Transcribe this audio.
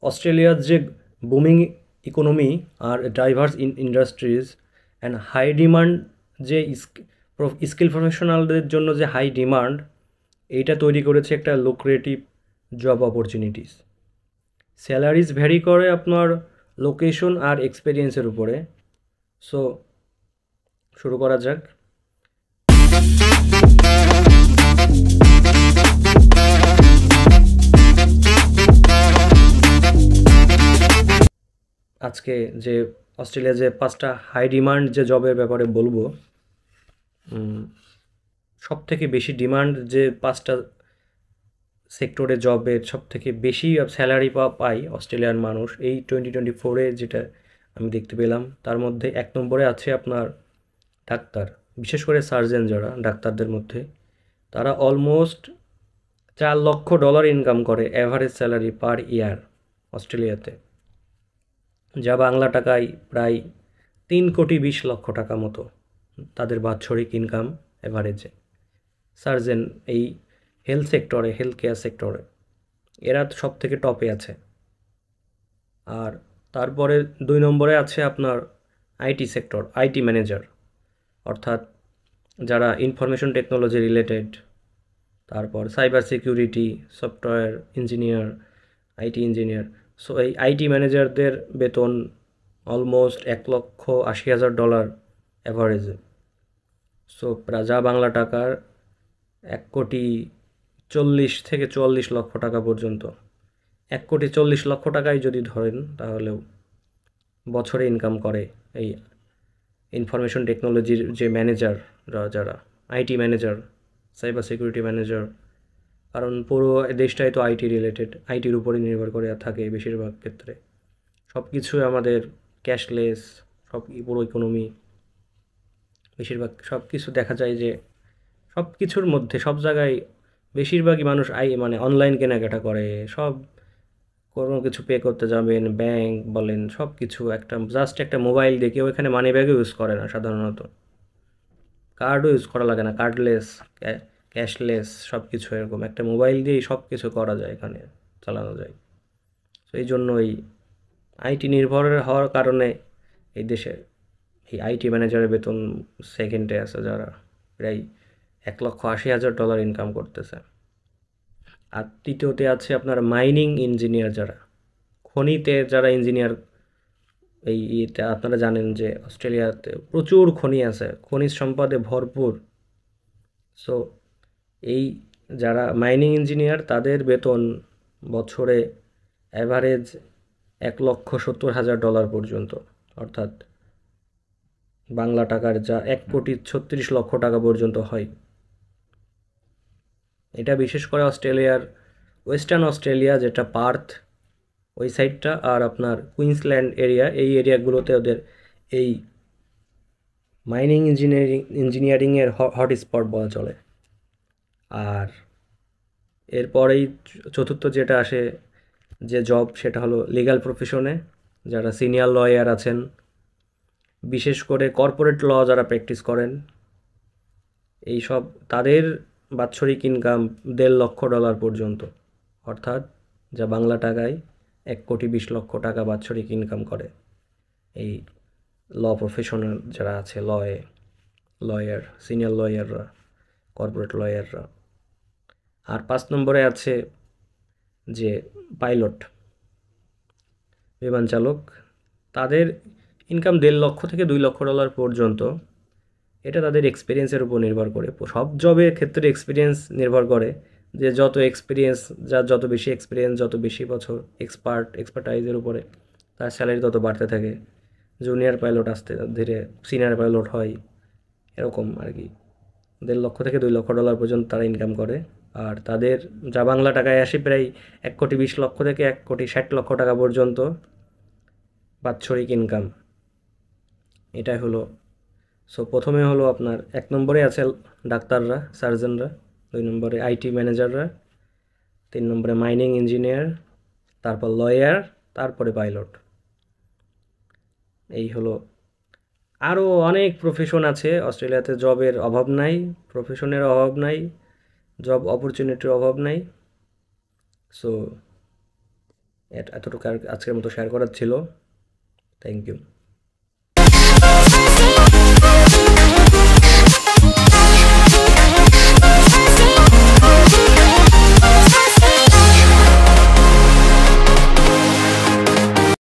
অস্ট্রেলিয়ার যে booming economy আর diverse industries and high demand, যে স্কিল প্রফেশনালদের জন্য যে হাই ডিমান্ড, এইটা তৈরি করেছে একটা lucrative job opportunities. Salaries vary করে আপনার লোকেশন আর এক্সপেরিয়েন্সের উপরে। সো শুরু করা যাক। আজকে যে অস্ট্রেলিয়া যে 5টা হাই ডিমান্ড যে জবের ব্যাপারে বলবো, সব থেকে বেশি ডিমান্ড যে 5টা সেক্টরে জবের সব থেকে বেশি স্যালারি পায় অস্ট্রেলিয়ার মানুষ এই 2024-এ, যেটা আমি দেখতে পেলাম। তার মধ্যে 1 নম্বরে আছে আপনার ডাক্তার, বিশেষ করে সার্জন যারা ডাক্তারদের মধ্যে, তারা অলমোস্ট $4 লক্ষ ইনকাম করে অ্যাভারেজ স্যালারি পার ইয়ার অস্ট্রেলিয়াতে, যা বাংলা টাকায় প্রায় 3,20,00,000 টাকা মতো তাদের বাৎসরিক ইনকাম অ্যাভারেজে। সার্জেন এই হেলথ সেক্টরে, হেলথ কেয়ার সেক্টরে এরা সব থেকে টপে আছে। আর তারপরে 2 নম্বরে আছে আপনার আইটি সেক্টর, আইটি ম্যানেজার, অর্থাৎ যারা ইনফরমেশন টেকনোলজি রিলেটেড, তারপর cyber security, software engineer, IT engineer. So এই আইটি ম্যানেজারদের বেতন অলমোস্ট $1,80,000 অ্যাভারেজে। সো যা বাংলা টাকার 1,40,00,000 থেকে 44,00,000 পর্যন্ত। 1,40,00,000 যদি ধরেন, তাহলেও বছরে ইনকাম করে এই ইনফরমেশন টেকনোলজির যে ম্যানেজাররা, যারা IT manager, cyber security manager. কারণ পুরো দেশটাই তো আইটি রিলেটেড, আইটির উপরে নির্ভর করে থাকে বেশিরভাগ ক্ষেত্রে। সব কিছু আমাদের ক্যাশলেস, সব পুরো ইকোনমি, বেশিরভাগ সব কিছু দেখা যায় যে সব কিছুর মধ্যে সব জায়গায় বেশিরভাগই মানুষ মানে অনলাইন কেনাকাটা করে। সব কোনো কিছু পে করতে যাবেন, ব্যাংক বলেন, সব কিছু জাস্ট একটা মোবাইল দিয়ে, কেউ এখানে মানি ব্যাগও ইউজ করে না সাধারণত, কার্ডও ইউজ করা লাগে না, কার্ডলেস, ক্যাশলেস, সব কিছু এরকম একটা মোবাইল দিয়েই সব কিছু করা যায়, এখানে চালানো যায়। তো এই জন্য এই আইটি নির্ভর হওয়ার কারণে এই দেশে এই আইটি ম্যানেজারের বেতন সেকেন্ডে আছে, যারা প্রায় $1,80,000 ইনকাম করতেছে। আর তৃতীয়তে আছে আপনার মাইনিং ইঞ্জিনিয়ার, যারা খনিতে যারা ইঞ্জিনিয়ার। এই ইয়েতে আপনারা জানেন যে অস্ট্রেলিয়াতে প্রচুর খনি আছে, খনিজ সম্পদে ভরপুর। সো এই যারা মাইনিং ইঞ্জিনিয়ার, তাদের বেতন বছরে অ্যাভারেজ $1,70,000 পর্যন্ত, অর্থাৎ বাংলা টাকার যা 1,36,00,000 পর্যন্ত হয়। এটা বিশেষ করে অস্ট্রেলিয়ার ওয়েস্টার্ন অস্ট্রেলিয়া, যেটা পার্থ ওই সাইডটা, আর আপনার কুইন্সল্যান্ড এরিয়া, এই এরিয়াগুলোতে ওদের এই মাইনিং ইঞ্জিনিয়ারিংয়ের হটস্পট বলা চলে। আর এরপরেই চতুর্থ যেটা আসে যে জব, সেটা হলো লিগ্যাল প্রফেশনে, যারা সিনিয়র লয়ার আছেন, বিশেষ করে কর্পোরেট ল যারা প্র্যাকটিস করেন, এই সব তাদের বাৎসরিক ইনকাম $1,50,000 পর্যন্ত, অর্থাৎ যা বাংলা টাকায় 1,20,00,000 বাৎসরিক ইনকাম করে এই ল প্রফেশনাল যারা আছে, লয়ার, সিনিয়র লয়াররা, কর্পোরেট লয়াররা। আর 5 নম্বরে আছে যে পাইলট, বিমান চালক, তাদের ইনকাম $1,50,000 থেকে $2,00,000 পর্যন্ত। এটা তাদের এক্সপিরিয়েন্সের উপর নির্ভর করে। সব জবের ক্ষেত্রে এক্সপিরিয়েন্স নির্ভর করে, যে যত এক্সপিরিয়েন্স, যার যত বেশি এক্সপিরিয়েন্স, যত বেশি বছর এক্সপার্টাইজের উপরে, তার স্যালারি তত বাড়তে থাকে। জুনিয়র পাইলট আসতে ধীরে সিনিয়র পাইলট হয়, এরকম আর কি। $1,50,000 থেকে $2,00,000 পর্যন্ত তারা ইনকাম করে। আর তাদের যা বাংলা টাকায় আসে প্রায় 1,20,00,000 থেকে 1,60,00,000 পর্যন্ত বাৎসরিক ইনকাম। এটাই হলো। সো প্রথমে হলো আপনার 1 নম্বরে আছে ডাক্তাররা, সার্জনরা, 2 নম্বরে আইটি ম্যানেজাররা, 3 নম্বরে মাইনিং ইঞ্জিনিয়ার, তারপর লয়ার, তারপরে পাইলট। এই হলো। আরও অনেক প্রফেশন আছে অস্ট্রেলিয়াতে, জবের অভাব নাই, প্রফেশনের অভাব নাই, জব অপরচুনিটির অভাব নাই। সো এতটুকু আজকের মতো শেয়ার করার ছিল। Thank you.